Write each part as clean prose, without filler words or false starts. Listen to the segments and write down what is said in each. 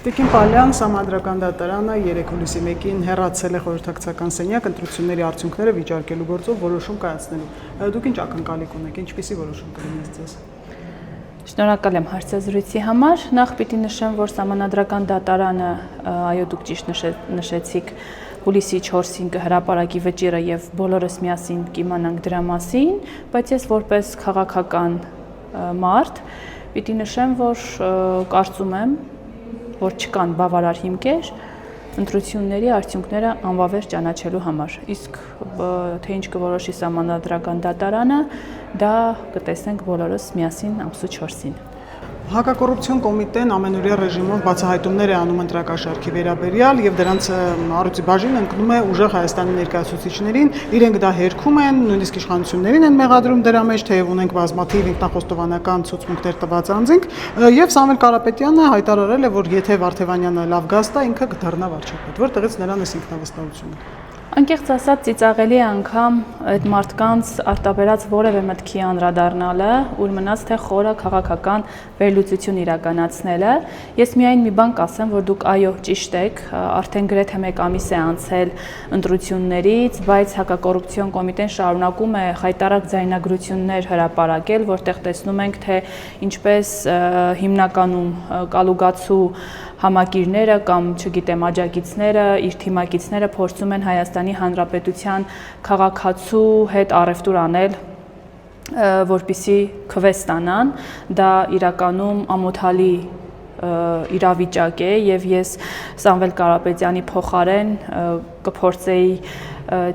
Տիկին Պալյան, Սահմանադրական դատարանը 3 հուլիսի 1-ին հեռացել է խորհրդակցական սենյակ ընտրությունների արդյունքները վիճարկելու գործով որոշում կայացնելու։ Դուք ինչ ակնկալիք ունեք, ինչպիսի որոշում կլինի ձեզ։ Շնորհակալ եմ հարցազրույցի համար։ Նախ պիտի նշեմ, որ Սահմանադրական դատարանը, այո, դուք ճիշտ նշեցիք, հուլիսի 4-ին կհրապարակի վճիռը եւ բոլորս միասին կիմանանք դրա մասին, բայց ես որպես քաղաքական մարդ պիտի նշեմ, որ կարծում եմ, որ չկան բավարար հիմքեր ընտրությունների արդյունքները անվավեր ճանաչելու համար։ Իսկ թե ինչ կորոշի Սահմանադրական դատարանը, դա կտեսնենք բոլորս միասին ամսու 4-ին։ Հակակոռուպցիոն կոմիտեն ամենօրյա ռեժիմով բացահայտումներ է անում ընտրակաշառքի վերաբերյալ եւ դրանց առույցի բաժին ընկնում է ուժեղ Հայաստանի ներկայացուցիչներին, իրենք դա հերքում են, նույնիսկ իշխանություններին են մեղադրում դրա մեջ, թեև ունենք բազմաթիվ ինքնախոստովանական ցուցմունքներ տված անձինք, եւ Սամվել Կարապետյանը հայտարարել է, որ եթե Վարդևանյանը լավ գազտ է, ինքը կդառնա վարչապետ, որտեղից նրան է ինքնավստահությունը։ Անկեղծ ասած, ծիծաղելի անգամ այդ մարդկանց արտաբերած որևէ մտքի անդրադառնալը, ուր մնաց թե խորը քաղաքական վերլուծություն իրականացնելը։ Ես միայն մի բան կասեմ, որ դուք այո, ճիշտ եք, արդեն գրեթե 1 ամիս է անցել ընտրություններից, բայց Հակակոռուպցիոն կոմիտեն շարունակում է խայտառակ ձայնագրություններ հրապարակել, որտեղ տեսնում ենք, թե ինչպես հիմնականում կալուգացու համակիրները կամ, չգիտեմ, աջակիցները, իր թիմակիցները փորձում են Հայաստանի Հանրապետության քաղաքացու հետ առևտուր անել, որպեսզի քվե ստանան, դա իրականում ամոթալի իրավիճակ է եւ ես Սամվել Կարապետյանի փոխարեն կփորձեի,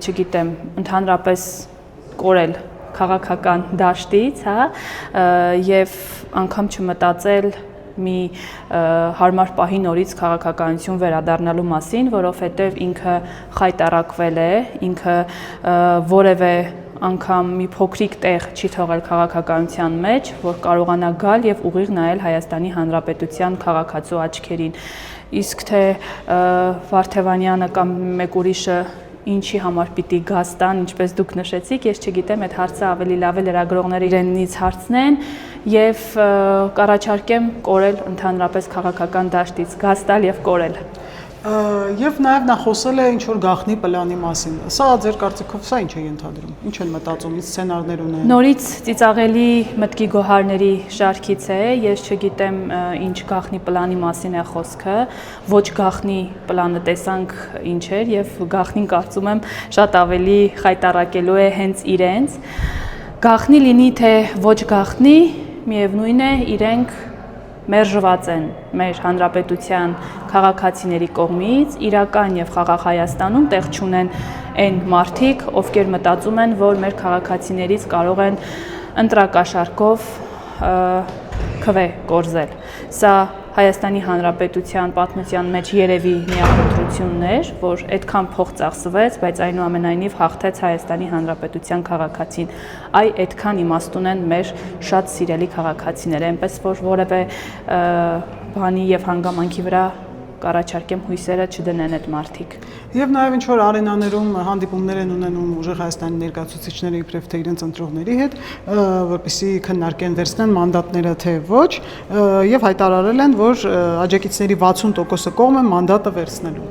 չգիտեմ, ընդհանրապես կորել քաղաքական դաշտից, հա, եւ անգամ չմտածել մի հարմար պահի նորից քաղաքականություն վերադառնալու մասին, որովհետև ինքը խայտառակվել է, ինքը որևէ անգամ մի փոքրիկ տեղ չի թողել քաղաքականության մեջ, որ կարողանա գալ եւ ուղիղ նայել Հայաստանի Հանրապետության քաղաքացու աչքերին։ Իսկ թե Վարդևանյանը կամ մեկ ուրիշը ինչի համար պիտի գաստան, ինչպես դուք նշեցիք, ես չգիտեմ, այդ հարցը ավելի լավ է լրագրողները իրենից հարցնեն եւ կառաջարկեմ կորել ընդհանրապես քաղաքական դաշտից, գաստալ եւ կորել։ Եվ նաև նա խոսել է ինչ-որ գաղտնի պլանի մասին։ Սա ձեր կարծիքով սա ինչ է ենթադրում։ Ինչ են մտածում, ինչ սցենարներ ունեն։ Նորից ծիծաղելի մտքի գոհարների շարքից է, ես չգիտեմ ինչ գաղտնի պլանի մասին է խոսքը, ոչ գաղտնի պլանը տեսանք ինչ էր եւ գաղտնին կարծում եմ շատ ավելի խայտառակելու է հենց իրենց։ Գաղտնի լինի թե ոչ գաղտնի, միևնույն է, իրենք մերժված են մեր հանրապետության քաղաքացիների կողմից, իրական եւ խաղաղ Հայաստանում տեղ չունեն այն մարդիկ, ովքեր մտածում են, որ մեր քաղաքացիներից կարող են ընտրակաշառքով քվե կորզել։ Սա Հայաստանի Հանրապետության պատմության մեջ երևի միախնդրությունն էր, որ այդքան փող ծախսվեց, բայց այնուամենայնիվ հաղթեց Հայաստանի Հանրապետության քաղաքացին։ Այ այդքան իմաստուն են մեր շատ սիրելի քաղաքացիները, այնպես որ որևէ բանի եւ հանգամանքի վրա կառաջարկեմ հույսերը չդնեն այդ մարդիկ։ Եվ նաև ինչ որ արենաներում հանդիպումներ են ունենում ուժեղ Հայաստանի ներկայացուցիչները իբրև թե իրենց ընտրողների հետ, որպեսզի քննարկեն վերցնեն մանդատները թե ոչ, եւ հայտարարել են, որ աջակիցների 60%-ը կողմ են մանդատը վերցնելու։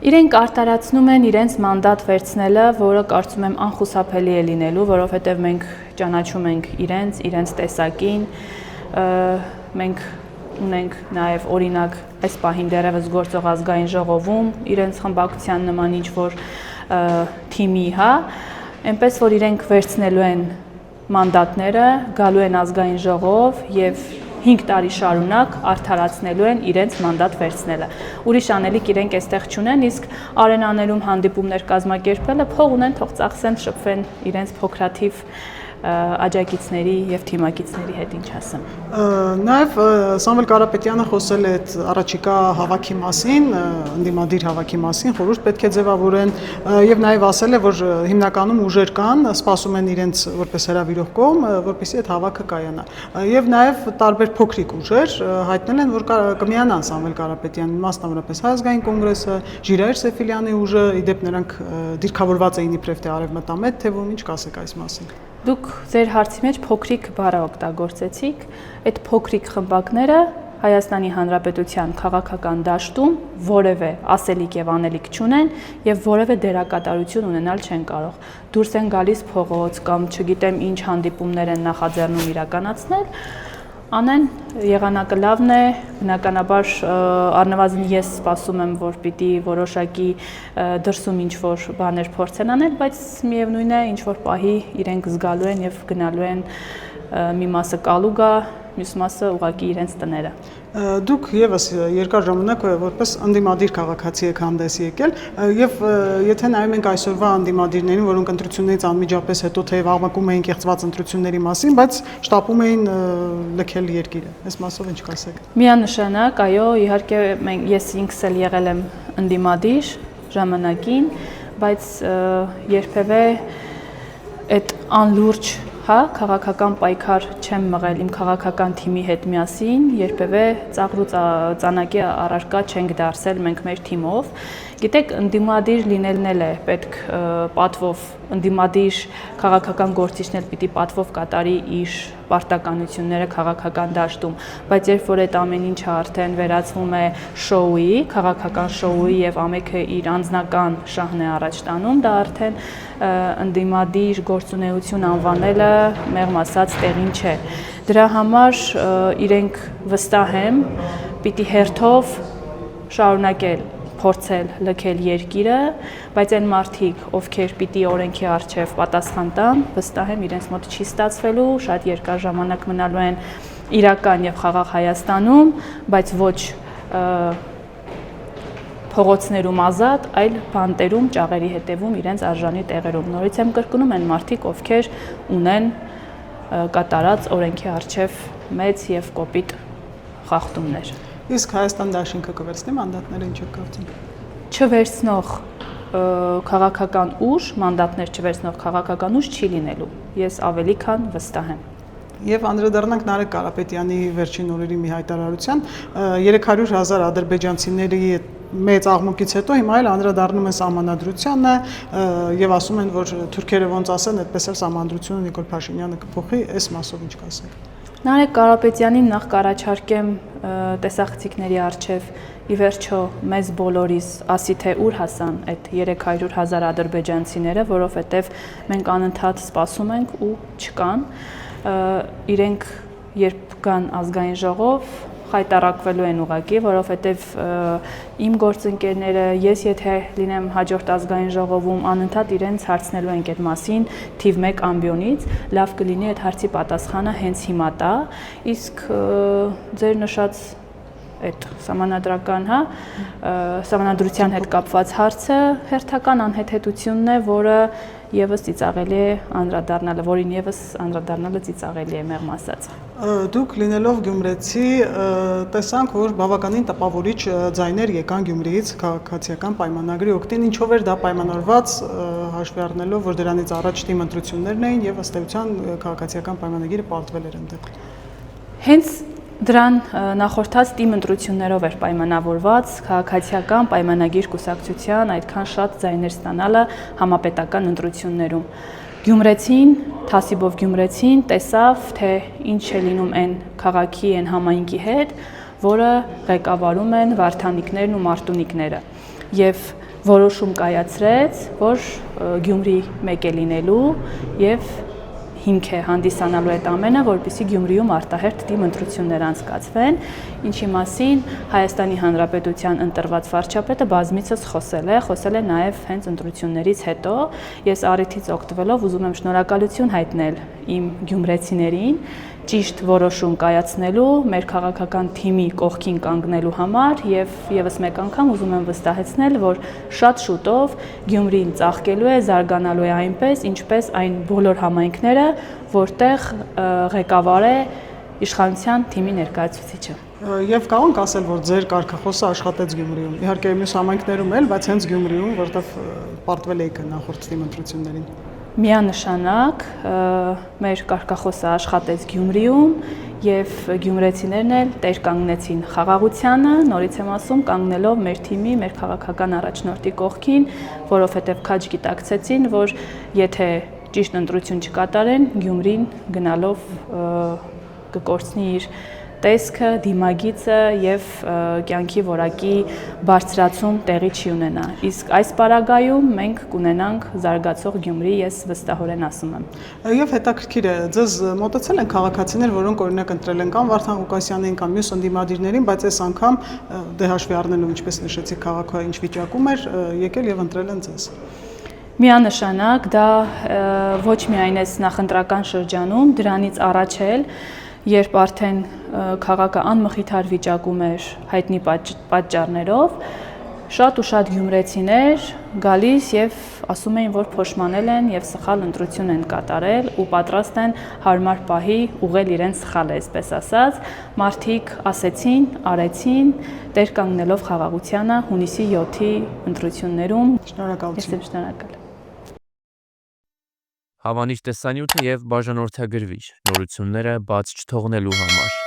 Իրենք արտարացնում են իրենց մանդատ վերցնելը, որը կարծում եմ անխուսափելի է լինելու, որովհետև մենք ճանաչում ենք իրենց տեսակին, մենք ունենք նաև օրինակ այս պահին դեռևս գործող ազգային ժողովում իրենց խմբակցության նման ինչ-որ թիմի, հա, այնպես որ իրենք վերցնելու են մանդատները, գալու են ազգային ժողով եւ 5 տարի շարունակ արդարացնելու են իրենց մանդատ վերցնելը։ Ուրիշ անելիք իրենք այստեղ չունեն, իսկ արենաներում հանդիպումներ կազմակերպելը փող ունեն, թող ծախսեն, շփվեն իրենց փոքրաթիվ աջակիցների եւ թիմակիցների հետ, ինչ ասեմ։ Նաեւ Սամվել Կարապետյանը խոսել է այդ առաջիկա հավաքի մասին, ընդդիմադիր հավաքի մասին, խորհուրդ պետք է ձևավորեն եւ նաեւ ասել է, որ հիմնականում ուժեր կան, սպասում են իրենց որպես հրավիրող կողմ, որպեսզի այդ հավաքը կայանա։ Եվ նաեւ տարբեր փոքրիկ ուժեր հայտնել են, որ կմիանան Սամվել Կարապետյանին, մասնավորապես Հայ ազգային կոնգրեսը, Ժիրայր Սեֆիլյանի ուժը, իդեպ նրանք դիրքավորված էին իբրև թե արևմտամետ թվում, ինչ կասեք այս մասին։ Դուք ձեր հարցի մեջ փոքրիկ բառը օգտագործեցիք, այդ փոքրիկ խմբակները Հայաստանի Հանրապետության քաղաքական դաշտում որևէ ասելիք եւ անելիք չունեն եւ որևէ դերակատարություն ունենալ չեն կարող։ Դուրս են գալիս փողոց կամ չգիտեմ ինչ հանդիպումներ են նախաձեռնում իրականացնել, անեն եղանակը լավն է, բնականաբար առնվազն ես սպասում եմ, որ պիտի որոշակի դրսում ինչ-որ բաներ փորձեն անել, բայց միևնույն է, ինչ-որ պահի իրենք զգալու են եւ գնալու են մի մասը կալուգա, մյուս մասը ուղղակի իրենց տները։ Դուք եւս երկար ժամանակ որպես ընդդիմադիր քաղաքացի եք հանդես եկել եւ եթե նայում ենք այսօրվա ընդդիմադիրներին, որոնք ընտրություններից անմիջապես հետո թեև աղմկում էին կեղծված ընտրությունների մասին, բայց շտապում էին լքել երկիրը։ Այս մասով ինչ կասեք։ Միանշանակ, այո, իհարկե ես ինքս էլ եղել եմ ընդդիմադիր ժամանակին, բայց երբևէ այդ անլուրջ քաղաքական պայքար չեմ մղել իմ քաղաքական թիմի հետ միասին, երբևէ ծաղր ու ծանակի առարկա չենք դարձել մենք մեր թիմով։ Գիտեք, ընդդիմադիր լինելն էլ է պետք պատվով, ընդդիմադիր քաղաքական գործիչն էլ պիտի պատվով կատարի իր պարտականությունները քաղաքական դաշտում, բայց երբ որ այդ ամեն ինչը արդեն վերածվում է շոուի, քաղաքական շոուի եւ ամենքը իր անձնական շահն է առաջ տանում, դա արդեն ընդդիմադիր գործունեություն անվանելը մեղմ ասած տեղին չէ։ Դրա համար իրենք վստահ եմ պիտի հերթով շարունակել փորձել լքել երկիրը, բայց այն մարդիկ, ովքեր պիտի օրենքի առջև պատասխան տան, վստահ եմ իրենց մոտ չի ստացվելու, շատ երկար ժամանակ մնալու են իրական եւ խաղաղ Հայաստանում, բայց ոչ փողոցներում ազատ, այլ բանտերում, ճաղերի հետևում իրենց արժանի տեղերում։ Նորից եմ կրկնում, են մարդիկ, ովքեր ունեն կատարած օրենքի առջև մեծ եւ կոպիտ խախտումներ։ Իսկ Հայաստան դաշինքը կվերցնի մանդատները, ինչ եք կարծում։ Չվերցնող քաղաքական ուժ, մանդատներ չվերցնող քաղաքական ուժ չի լինելու։ Ես ավելի քան վստահ եմ։ Եվ անդրադառնանք Նարեկ Կարապետյանի վերջին օրերի մի հայտարարության 300,000 ադրբեջանցիների մեծ աղմուկից հետո հիմա էլ անդրադառնում են սահմանադրությանը եւ ասում են, որ թուրքերը ոնց ասեն, այդպես էլ սահմանադրությունը Նիկոլ Փաշինյանը կփոխի, այս մասով ինչ կասեք։ Նարեկ Կարապետյանին նախ կառաջարկեմ տեսախցիկների առջև ի վերջո մեզ բոլորիս ասի թե ուր հասան այդ 300,000 ադրբեջանցիները, որովհետև մենք անընդհատ սպասում ենք ու չկան, իրենք երբ կան ազգային ժողով խայտարակվելու են ուղղակի, որովհետև իմ գործընկերները, ես եթե լինեմ հաջորդ ազգային ժողովում, անընդհատ իրենց հարցնելու ենք այդ մասին թիվ 1 ամբիոնից, լավ կլինի այդ հարցի պատասխանը հենց հիմա տա, իսկ ձեր նշած այդ սահմանադրական, սահմանադրության հետ կապված հարցը հերթական անհեթեթությունն է, որը եւս ծիծաղելի է անդրադառնալը, որին եւս անդրադառնալը ծիծաղելի է մեղմ ասած։ Դուք լինելով գյումրեցի տեսանք, որ բավականին տպավորիչ ձայներ եկան Գյումրիից քաղաքացիական պայմանագրի օգտին, ինչով էր դա պայմանավորված, հաշվի առնելով, որ դրանից առաջ թիմ ընտրություններն էին եւ ըստ էության քաղաքացիական պայմանագիրը պարտվել էր այնտեղ։ Հենց դրան նախորդած թիմ ընտրություններով էր պայմանավորված քաղաքացիական պայմանագիր կուսակցության այդքան շատ ձայներ ստանալը համապետական ընտրություններում։ Գյումրեցին, Թասիբով Գյումրեցին տեսավ, թե ինչ է լինում այն քաղաքի, այն համայնքի հետ, որը ղեկավարում են վարդանիկներն ու մարտունիկները։ Եվ որոշում կայացրեց, որ Գյումրի մեկ է լինելու եւ հիմք է հանդիսանալու այդ ամենը, որպեսզի Գյումրիում արտահերթ թիմ ընտրություններ անցկացվեն, ինչի մասին Հայաստանի Հանրապետության ընտրված վարչապետը բազմիցս խոսել է նաև հենց ընտրություններից հետո։ Ես առիթից օգտվելով ուզում եմ շնորհակալություն հայտնել իմ գյումրեցիներին ճիշտ որոշում կայացնելու, մեր քաղաքական թիմի կողքին կանգնելու համար եւ եւս մեկ անգամ ուզում եմ վստահեցնել, որ շատ շուտով Գյումրին ծաղկելու է, զարգանալու է այնպես, ինչպես այն բոլոր համայնքները, որտեղ ղեկավար է իշխանության թիմի ներկայացուցիչը։ Եվ կարող ենք ասել, որ ձեր կարգախոսը աշխատեց Գյումրիում։ Իհարկե մյուս համայնքներում էլ, բայց հենց Գյումրիում, որտեղ պարտվել եք նախորդ թիմ ընտրություններին։ Միանշանակ մեր կարգախոսը աշխատեց Գյումրիում եւ գյումրեցիներն էլ տեր կանգնեցին խաղաղությանը, նորից եմ ասում, կանգնելով մեր թիմի, մեր քաղաքական առաջնորդի կողքին, որովհետեւ քաջ գիտակցեցին, որ եթե ճիշտ ընտրություն չկատարեն, Գյումրին գնալով կկորցնի իր տեսքը, դիմագիծը եւ կյանքի որակի բարձրացում տեղի չի ունենա։ Իսկ այս պարագայում մենք կունենանք զարգացող Գյումրի, ես վստահորեն ասում եմ։ Եվ հետաքրքիր է, ձեզ մոտեցել են քաղաքացիներ, որոնք օրինակ ընտրել են կամ Վարդան Ղուկասյանին կամ մյուս ընդդիմադիրներին, բայց այս անգամ դե հաշվի առնելով ինչպես նշեցիք քաղաքը ինչ վիճակում էր, եկել եւ ընտրել են ձեզ։ Միանշանակ դա ոչ միայն այս նախընտրական շրջանում, դրանից առաջ էլ, երբ արդեն քաղաքը անմխիթար վիճակում էր հայտնի պատճառներով, շատ ու շատ գյումրեցիներ գալիս եւ ասում էին, որ փոշմանել են եւ սխալ ընտրություն են կատարել ու պատրաստ են հարմար պահի ուղղել իրեն սխալը, այսպես ասած, մարդիկ ասեցին, արեցին, տեր կանգնելով խաղաղությանը հունիսի 7-ի ընտրություններում։ Շնորհակալություն։ Ես եմ շնորհակալ։ Հավանիչ տեսանյութը եւ բաժանորդագրվիչ նորությունները բաց չթողնելու համար